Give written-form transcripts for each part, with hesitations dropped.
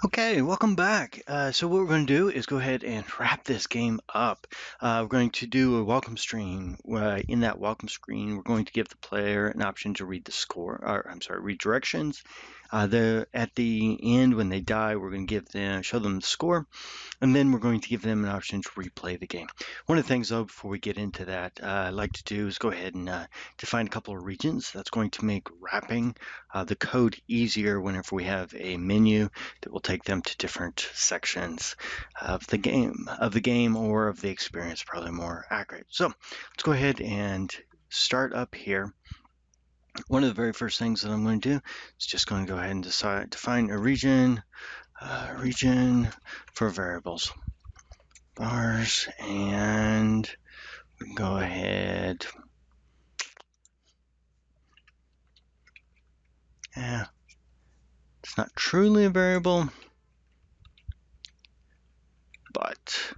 Okay, welcome back. So what we're going to do is go ahead and wrap this game up. We're going to do a welcome screen. In that welcome screen, we're going to give the player an option to read the score, or I'm sorry, read directions. At the end, when they die, we're going to show them the score, and then we're going to give them an option to replay the game. One of the things, though, before we get into that, I'd like to do is go ahead and define a couple of regions. That's going to make wrapping the code easier whenever we have a menu that will take them to different sections of the game or of the experience, probably more accurate. So let's go ahead and start up here. One of the very first things that I'm going to do is just going to go ahead and define a region for variables, bars, and we can go ahead. It's not truly a variable, but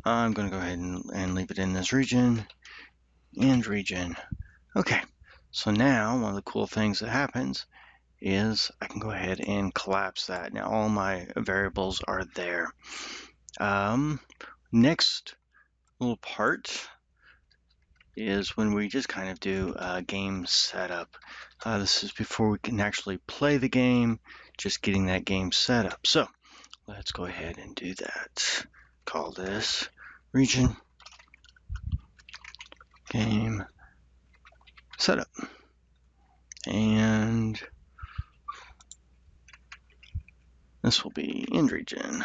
I'm going to go ahead and leave it in this region and region. Okay, so now one of the cool things that happens is I can go ahead and collapse that. Now all my variables are there. Next little part is when we just kind of do a game setup. This is before we can actually play the game, just getting that game set up. So let's go ahead and do that. Call this region game setup. And this will be end region.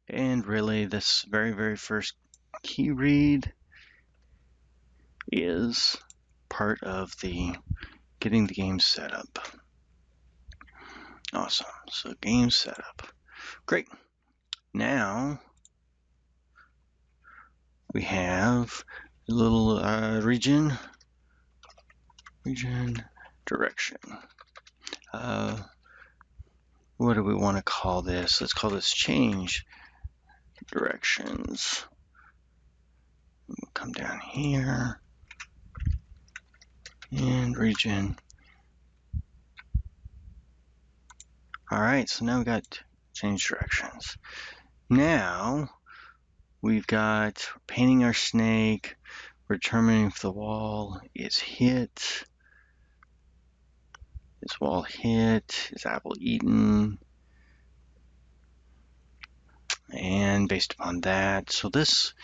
And really, this very first key read is part of the getting the game set up. Awesome. So game setup. Great. Now we have a little region direction. What do we want to call this? Let's call this change directions. We'll come down here and region. All right, so now we got change directions. Now we've got painting our snake. We're determining if the wall is hit. Is wall hit? Is apple eaten? And based upon that, so this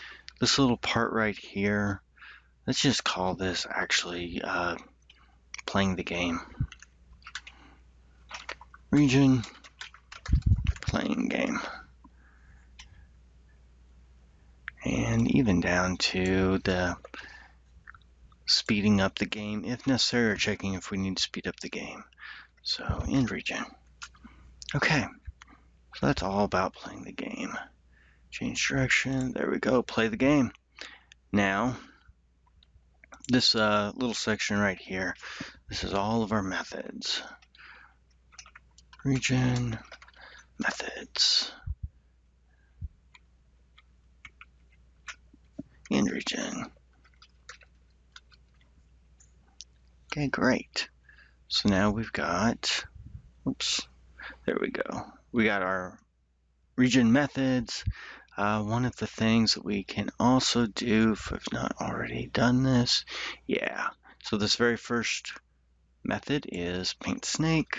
little part right here, let's just call this actually playing the game. Region, playing game. And even down to the speeding up the game if necessary, or checking if we need to speed up the game. So end region. Okay, so that's all about playing the game. Change direction, there we go, play the game. Now, this little section right here, this is all of our methods. Region, methods, end region. Okay, great. So now we've got, oops, there we go. We got our region methods. One of the things that we can also do, if I've not already done this, yeah. So this very first method is paint snake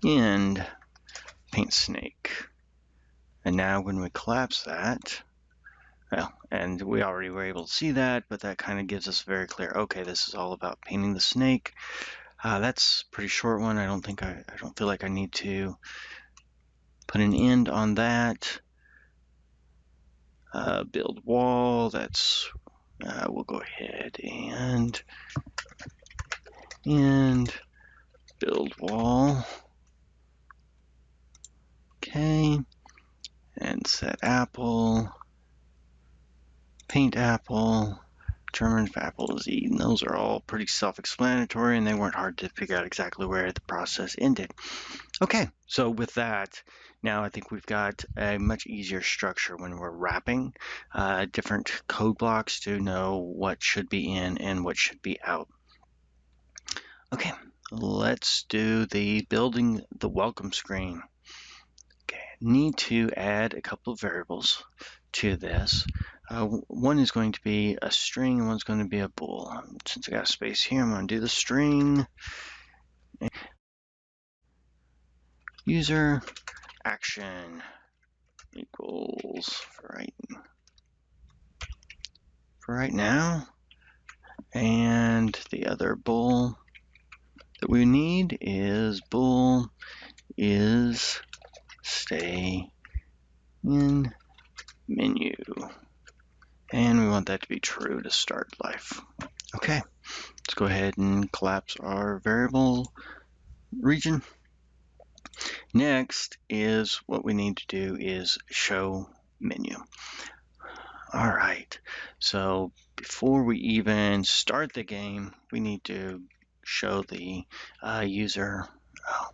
and paint snake. And now when we collapse that, well, and we already were able to see that, but that kind of gives us very clear, okay, this is all about painting the snake. That's a pretty short one. I don't feel like I need to put an end on that. Build wall, that's, we'll go ahead and build wall. Okay, and set apple, paint apple, determine if apple is eaten. Those are all pretty self-explanatory, and they weren't hard to figure out exactly where the process ended. Okay, so with that, Now I think we've got a much easier structure when we're wrapping different code blocks to know what should be in and what should be out. Okay, let's do the building the welcome screen. Okay, need to add a couple of variables to this. One is going to be a string and one's going to be a bool. Since I got space here, I'm going to do the string. User action equals for right now. And the other bool that we need is bool is stay in menu. And we want that to be true to start life. Okay, let's go ahead and collapse our variable region. Next is what we need to do is show menu. All right, so before we even start the game, we need to show the user. Oh,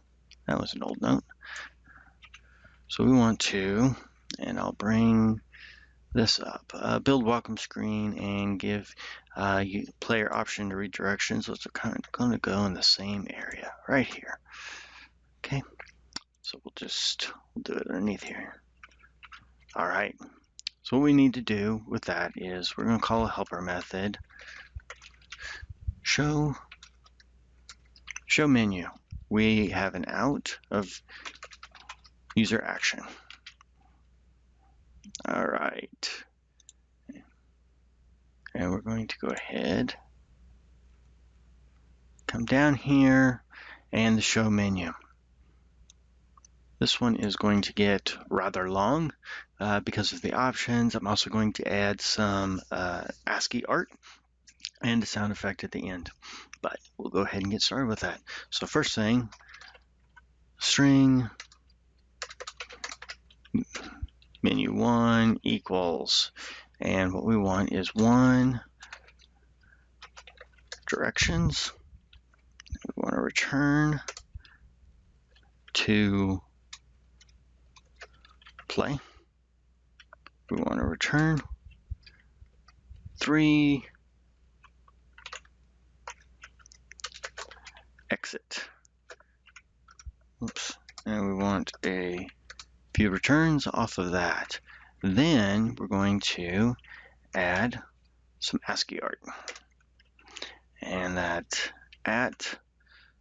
that was an old note. So we want to, and I'll bring this up, build welcome screen and give player option to read directions. So it's kind of going to go in the same area right here. Okay, so we'll do it underneath here. All right, so what we need to do with that is we're going to call a helper method, show menu. We have an out of user action. All right, and we're going to go ahead, come down here, and the show menu. This one is going to get rather long because of the options. I'm also going to add some Ascii art and a sound effect at the end. But we'll go ahead and get started with that. So first thing, string menu 1 equals, and what we want is 1 directions. We want to return to play. We want to return 3 exit. Oops. And we want a few returns off of that. Then we're going to add some Ascii art. And that at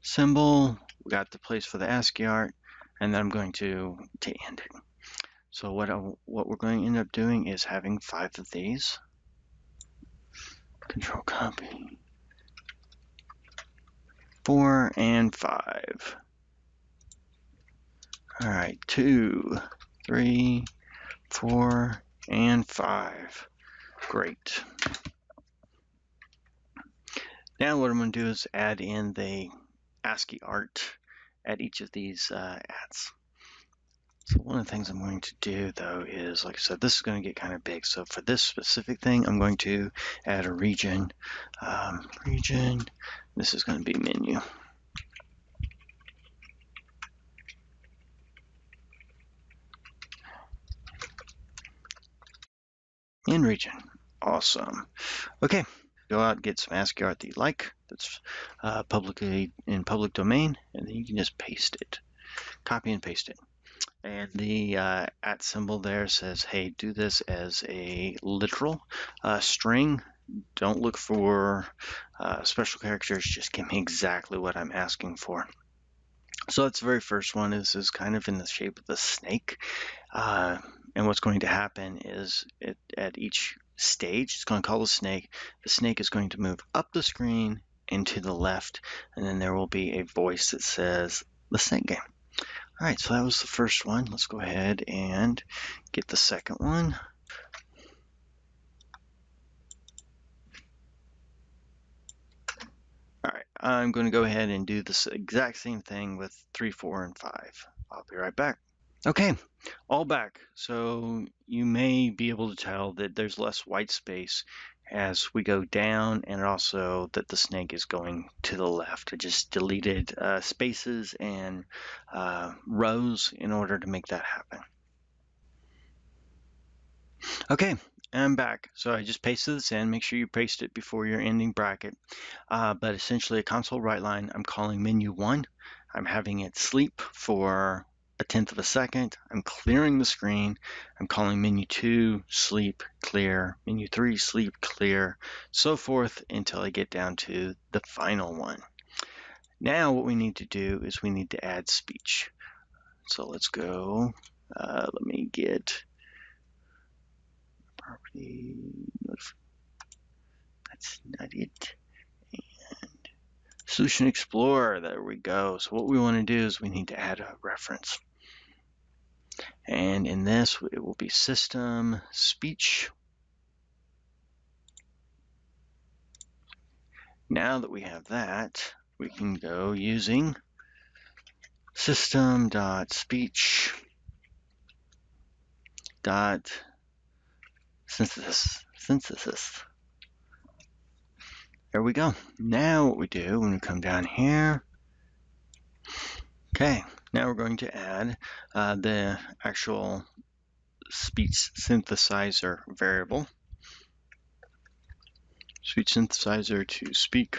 symbol, we got the place for the Ascii art, and then I'm going to end it. So what we're going to end up doing is having 5 of these. Control copy. 4 and 5. All right, 2, 3, 4, and 5. Great. Now what I'm going to do is add in the Ascii art at each of these ads. So one of the things I'm going to do though is, like I said, this is going to get kind of big. So for this specific thing, I'm going to add a region. This is going to be menu. In region. Awesome. Okay. Go out and get some Ascii art that you like that's publicly in public domain, and then you can just paste it. Copy and paste it. And the at symbol there says, hey, do this as a literal string. Don't look for special characters. Just give me exactly what I'm asking for. So that's the very first one. This is kind of in the shape of the snake. And what's going to happen is at each stage, it's going to call the snake. The snake is going to move up the screen and to the left, and then there will be a voice that says the snake game. All right, so that was the first one. Let's go ahead and get the second one. All right, I'm going to go ahead and do this exact same thing with 3, 4, and 5. I'll be right back. Okay, all back. So you may be able to tell that there's less white space as we go down, and also that the snake is going to the left. I just deleted spaces and rows in order to make that happen. Okay, I'm back. So I just pasted this in. Make sure you paste it before your ending bracket. But essentially a console write line, I'm calling menu 1. I'm having it sleep for 1/10 of a second. I'm clearing the screen. I'm calling menu 2, sleep, clear, menu 3, sleep, clear, so forth until I get down to the final one. Now what we need to do is we need to add speech. So let's go, let me get property, that's not it. And Solution Explorer, there we go. So what we want to do is we need to add a reference. And in this, it will be system speech. Now that we have that, we can go using system.speech.synthesis. There we go. Now what we do when we come down here, okay, now we're going to add the actual speech synthesizer variable. Speech synthesizer to speak.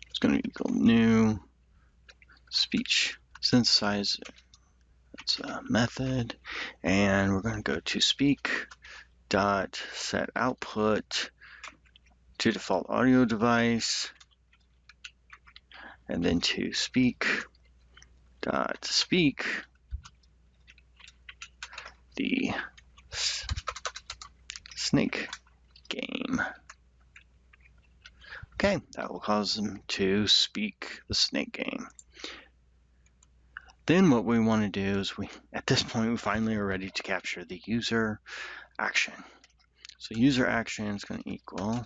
It's going to equal new speech synthesizer. That's a method, and we're going to go to speak dot set output to default audio device, and then to speak dot speak the snake game. Okay, that will cause them to speak the snake game. Then what we want to do is at this point, we finally are ready to capture the user action. So user action is going to equal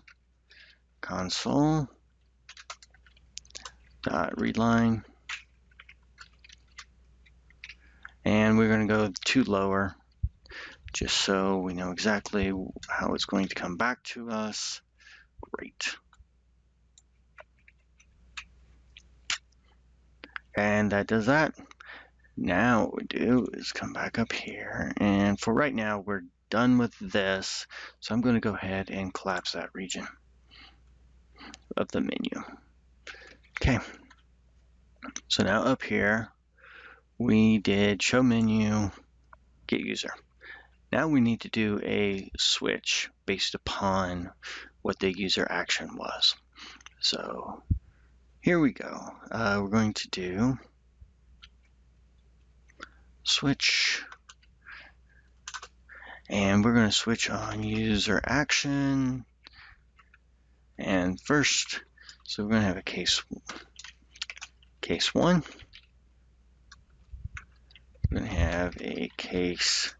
console dot readline, and we're going to go to lower just so we know exactly how it's going to come back to us. Great. And that does that. Now what we do is come back up here, and for right now we're done with this, so I'm going to go ahead and collapse that region of the menu. Okay, so now up here we did show menu, get user. Now we need to do a switch based upon what the user action was. So here we go. We're going to do switch, and we're going to switch on user action. And first, so we're going to have a case 1. We're going to have a case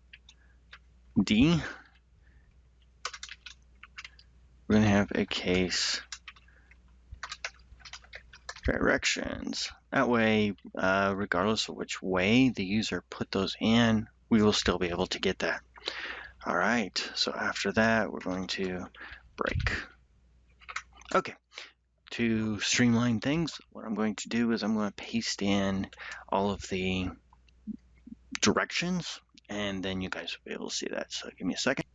D. We're going to have a case directions. That way, regardless of which way the user put those in, we will still be able to get that. All right, so after that, we're going to break. Okay, to streamline things, what I'm going to do is I'm going to paste in all of the directions, and then you guys will be able to see that. So give me a second.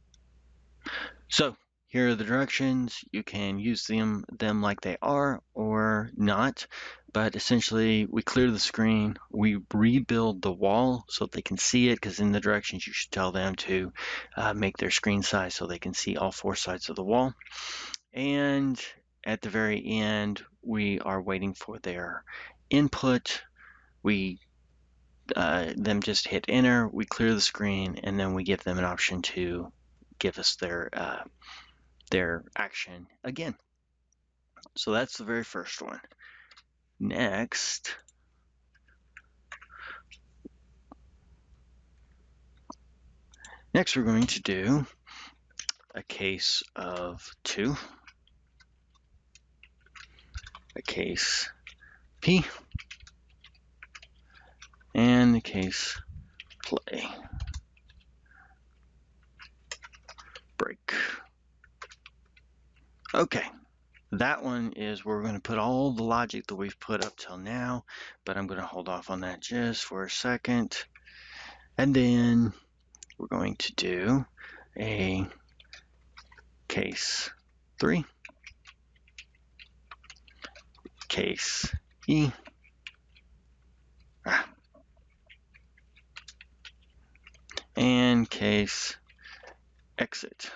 So here are the directions. You can use them like they are or not, but essentially we clear the screen, we rebuild the wall so they can see it, because in the directions you should tell them to make their screen size so they can see all 4 sides of the wall. And at the very end, we are waiting for their input. We them just hit enter, we clear the screen, and then we give them an option to give us their action again. So that's the very first one. Next, we're going to do a case of 2, a case P, and the case play. Break. Okay, that one is where we're going to put all the logic that we've put up till now, but I'm going to hold off on that just for a second. And then we're going to do a case 3, case E, and case exit.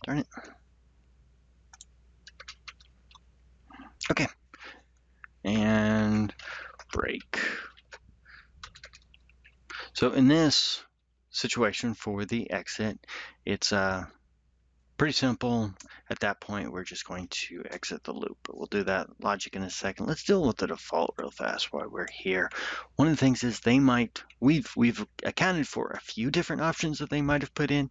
Darn it. Okay. And break. So in this situation for the exit, it's pretty simple. At that point, we're just going to exit the loop, but we'll do that logic in a second. Let's deal with the default real fast while we're here. One of the things is we've accounted for a few different options that they might have put in,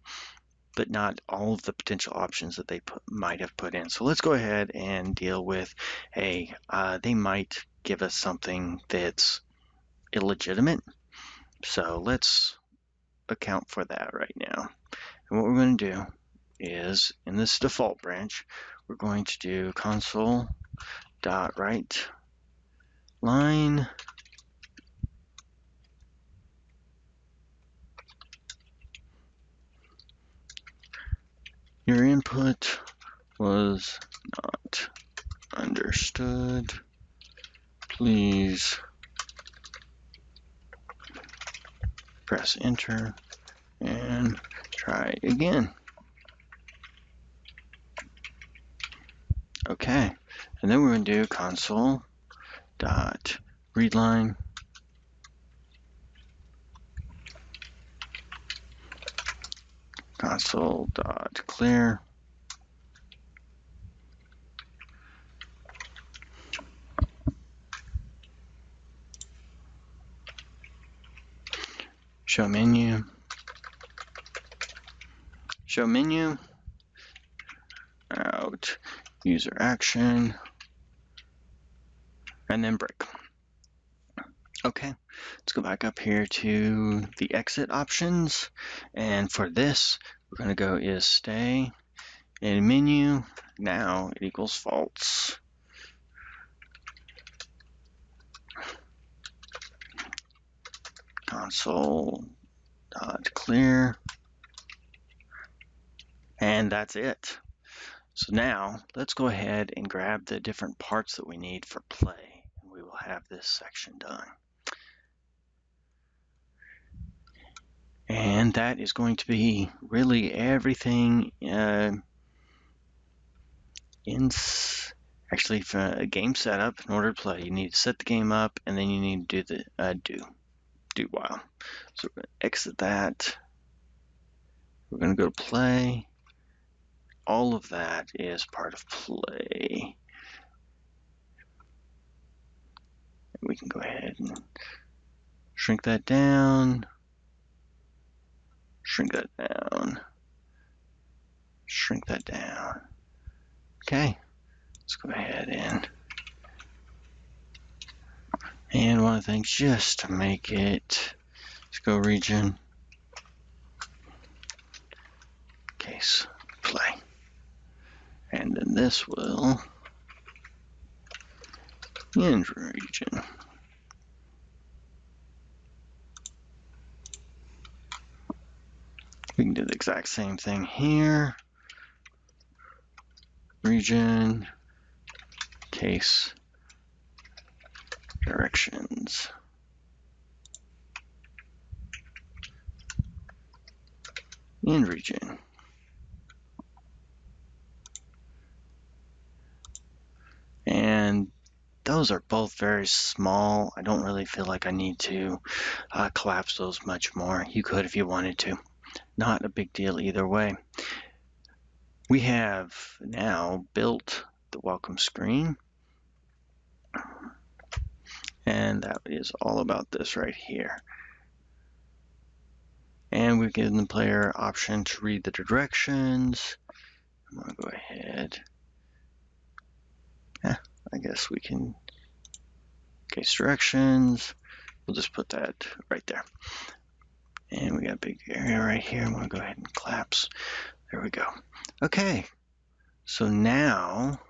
but not all of the potential options that they might have put in. So let's go ahead and deal with they might give us something that's illegitimate. So let's account for that right now. And what we're going to do is, in this default branch, we're going to do console.write line your input was not understood. Please press enter and try again. Okay, and then we're going to do console.readline console.clear show menu out user action and then break. Okay, let's go back up here to the exit options, and for this we're going to go is stay in menu. Now it equals false. Console.clear, and that's it. So now let's go ahead and grab the different parts that we need for play, and we will have this section done. And that is going to be really everything actually for a game setup. In order to play, you need to set the game up, and then you need to do the do while. So we're going to exit that. We're going to go to play. All of that is part of play. We can go ahead and shrink that down, shrink that down, shrink that down. Okay, let's go ahead and one of the things, just to make it, let's go region, case, play. And then this will end region. We can do the exact same thing here. Region, case, directions. In region. And those are both very small. I don't really feel like I need to collapse those much more. You could if you wanted to. Not a big deal either way. We have now built the welcome screen. And that is all about this right here. And we've given the player option to read the directions. I'm going to go ahead. I guess we can, case directions. We'll just put that right there. And we got a big area right here. I'm going to go ahead and collapse. There we go. Okay, so now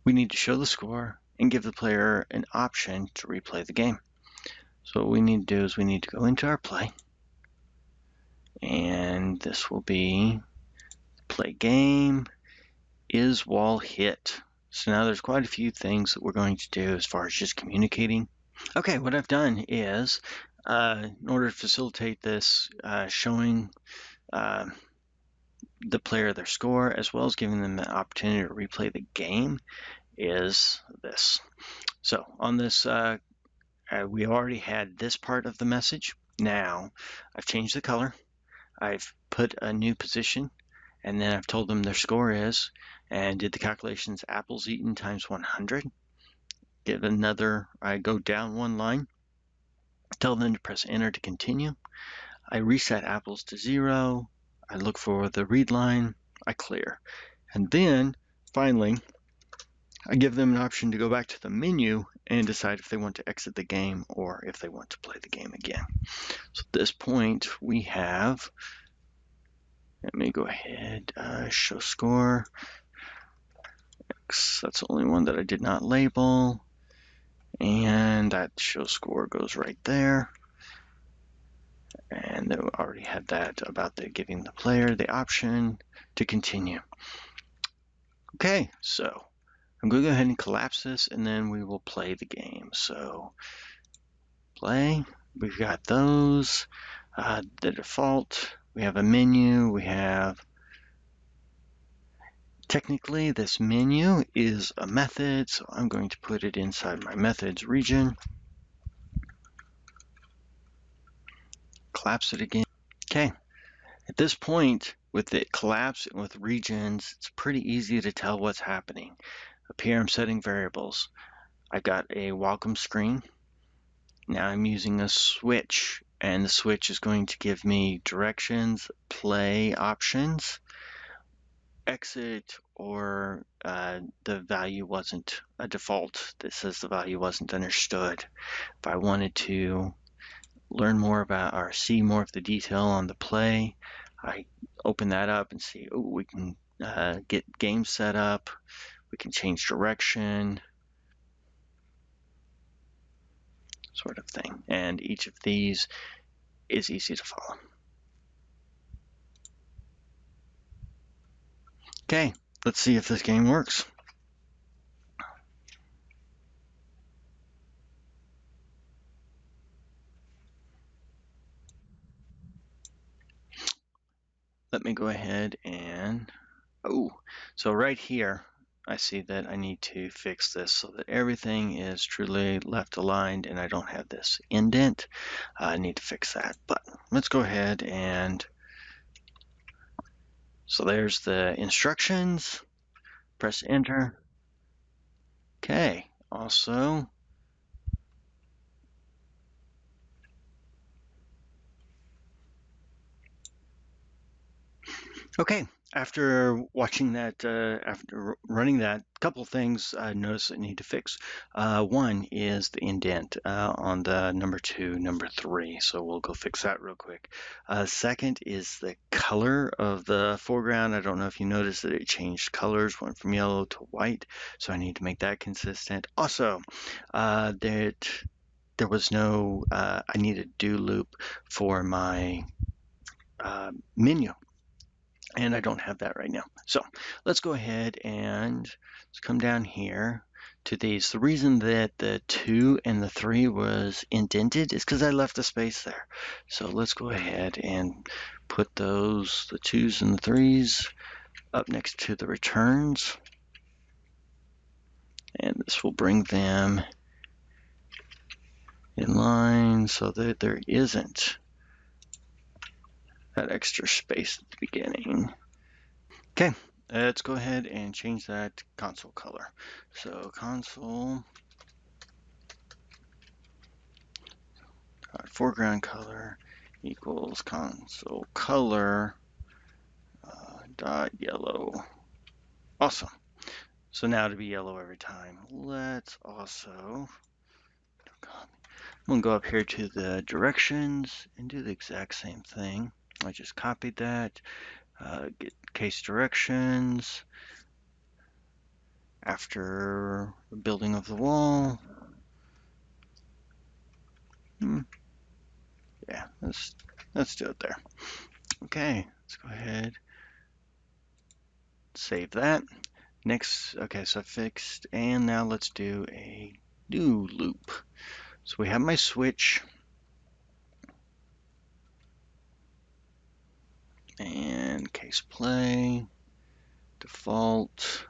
we need to show the score and give the player an option to replay the game. So what we need to do is we need to go into our play, and this will be play game is wall hit. So now there's quite a few things that we're going to do as far as just communicating. Okay, what I've done is, in order to facilitate this, showing the player their score as well as giving them the opportunity to replay the game is this. So on this, we already had this part of the message. Now I've changed the color. I've put a new position, and then I've told them their score is, and did the calculations apples eaten times 100. Give another, I go down one line, tell them to press enter to continue. I reset apples to 0. I look for the read line. I clear. And then finally, I give them an option to go back to the menu and decide if they want to exit the game or if they want to play the game again. So at this point, we have, let me go ahead, show score. X, that's the only one that I did not label. And that show score goes right there. And then we already had that about the giving the player the option to continue. Okay, so I'm going to go ahead and collapse this, and then we will play the game. So play, we've got those, the default, we have a menu, we have, technically this menu is a method, so I'm going to put it inside my methods region. Collapse it again. Okay, at this point, with it collapse and with regions, it's pretty easy to tell what's happening. Up here, I'm setting variables. I've got a welcome screen. Now I'm using a switch, and the switch is going to give me directions, play options, exit, or the value wasn't a default that says the value wasn't understood. If I wanted to learn more about or see more of the detail on the play, I open that up and see, oh, we can get game set up, we can change direction, sort of thing. And each of these is easy to follow. Okay, let's see if this game works. Let me go ahead and, so right here, I see that I need to fix this so that everything is truly left aligned and I don't have this indent. I need to fix that, but let's go ahead and, so there's the instructions, press enter. Okay, also, okay, after watching that, after running that, a couple of things I noticed I need to fix. One is the indent on the number 2, number 3, so we'll go fix that real quick. Second is the color of the foreground. I don't know if you noticed that it changed colors, went from yellow to white, so I need to make that consistent. Also, that there was no, I need a do loop for my menu. And I don't have that right now. So let's go ahead and let's come down here to these. The reason that the 2 and the 3 was indented is because I left a space there. So let's go ahead and put those, the 2s and the 3s, up next to the returns. And this will bring them in line so that there isn't that extra space at the beginning. Okay, let's go ahead and change that to console color. So console foreground color equals console color dot yellow. Awesome. So now to be yellow every time. Let's also, I'm gonna go up here to the directions and do the exact same thing. I just copied that, Get case directions after building of the wall. Yeah, let's do it there. Okay, let's go ahead, save that. Next, okay, so I fixed, and now let's do a new loop. So we have my switch, and case play, default.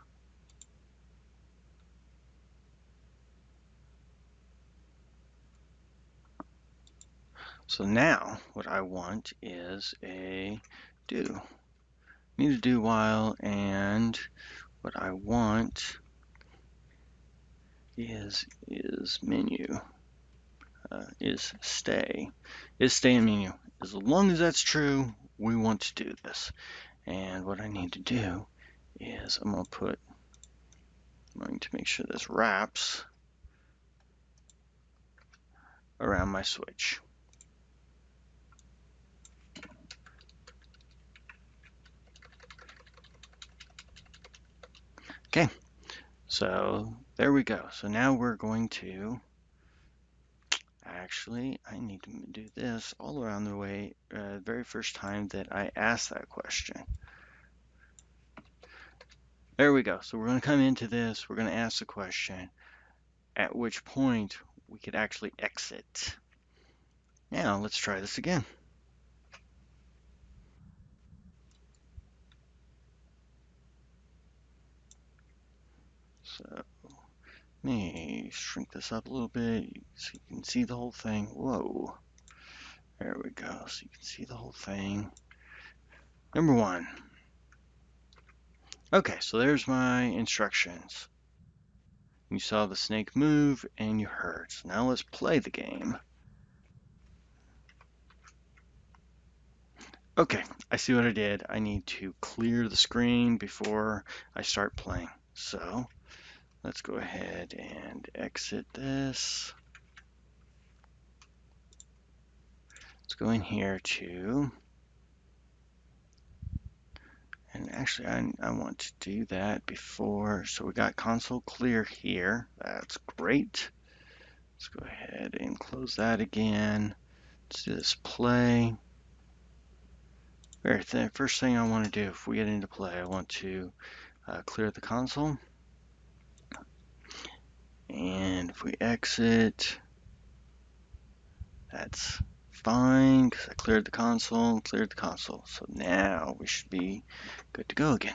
So now what I want is a do. Need a do while, and what I want is menu, is stay in menu. As long as that's true, we want to do this. And what I need to do is I'm going to make sure this wraps around my switch. Okay, so there we go. So now we're going to, actually, I need to do this all around the way, very first time that I ask that question. There we go. So we're going to come into this, we're going to ask the question, at which point we could actually exit. Now let's try this again. So let me shrink this up a little bit so you can see the whole thing. Whoa. There we go. So you can see the whole thing. Number one. Okay, so there's my instructions. You saw the snake move and you heard. So now let's play the game. Okay, I see what I did. I need to clear the screen before I start playing. So let's go ahead and exit this. Let's go in here to, and actually I want to do that before, so we got console clear here. That's great. Let's go ahead and close that again. Let's do this play. First thing I want to do if we get into play, I want to clear the console. And if we exit, that's fine because I cleared the console, So now we should be good to go again.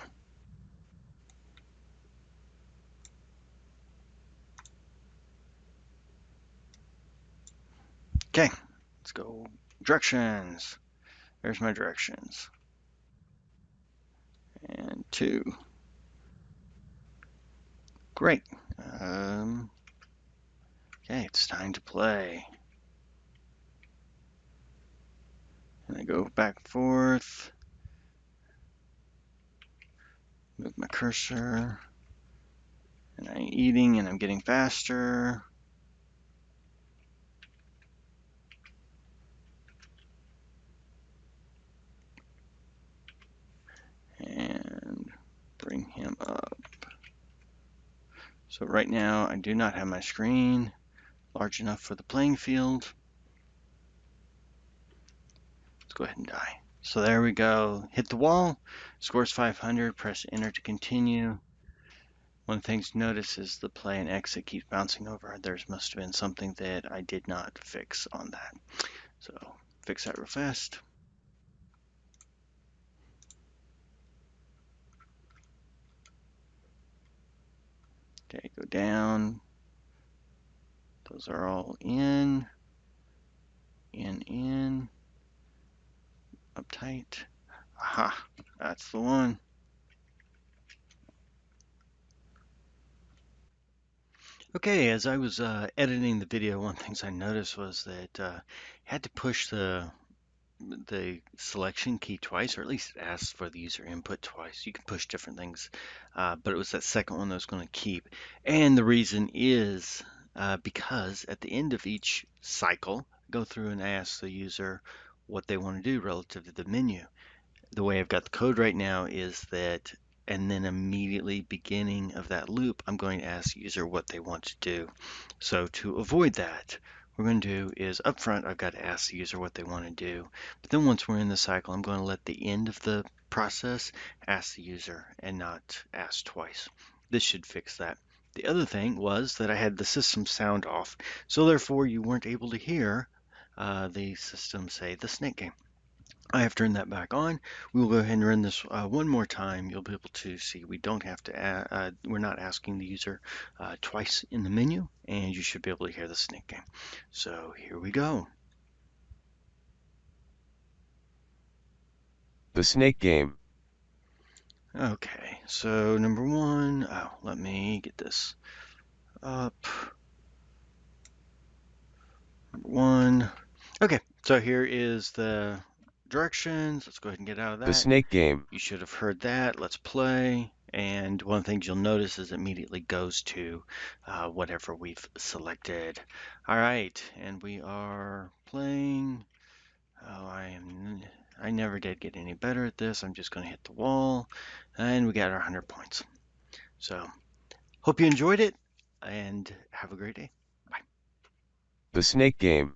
Okay, let's go directions. There's my directions. And 2. Great. Okay, it's time to play. And I go back and forth. Move my cursor. And I'm eating and I'm getting faster. And bring him up. So right now I do not have my screen large enough for the playing field. Let's go ahead and die. So there we go. Hit the wall. Scores 500. Press enter to continue. One thing to notice is the play and exit keeps bouncing over. There must have been something that I did not fix on that. So fix that real fast. Okay, go down. Those are all in, uptight. Aha, that's the one. Okay, as I was editing the video, one of the things I noticed was that I had to push the selection key twice, or at least it asks for the user input twice. You can push different things, but it was that second one that was going to keep. And the reason is because at the end of each cycle, go through and ask the user what they want to do relative to the menu. the way I've got the code right now is that, and then immediately beginning of that loop, I'm going to ask the user what they want to do. So to avoid that, what we're going to do is up front, I've got to ask the user what they want to do. But then once we're in the cycle, I'm going to let the end of the process ask the user and not ask twice. This should fix that. The other thing was that I had the system sound off, so therefore you weren't able to hear the system say the snake game. I have turned that back on. We will go ahead and run this one more time. You'll be able to see we don't have to, we're not asking the user twice in the menu, and you should be able to hear the snake game. So here we go. The snake game. Okay, so number one, let me get this up. Number one. Okay, so here is the directions. Let's go ahead and get out of The that. snake game. You should have heard that. Let's play. And one of the things you'll notice is it immediately goes to whatever we've selected. All right, and we are playing. Oh, I never did get any better at this. I'm just going to hit the wall, and we got our 100 points. So, hope you enjoyed it, and have a great day. Bye. The snake game.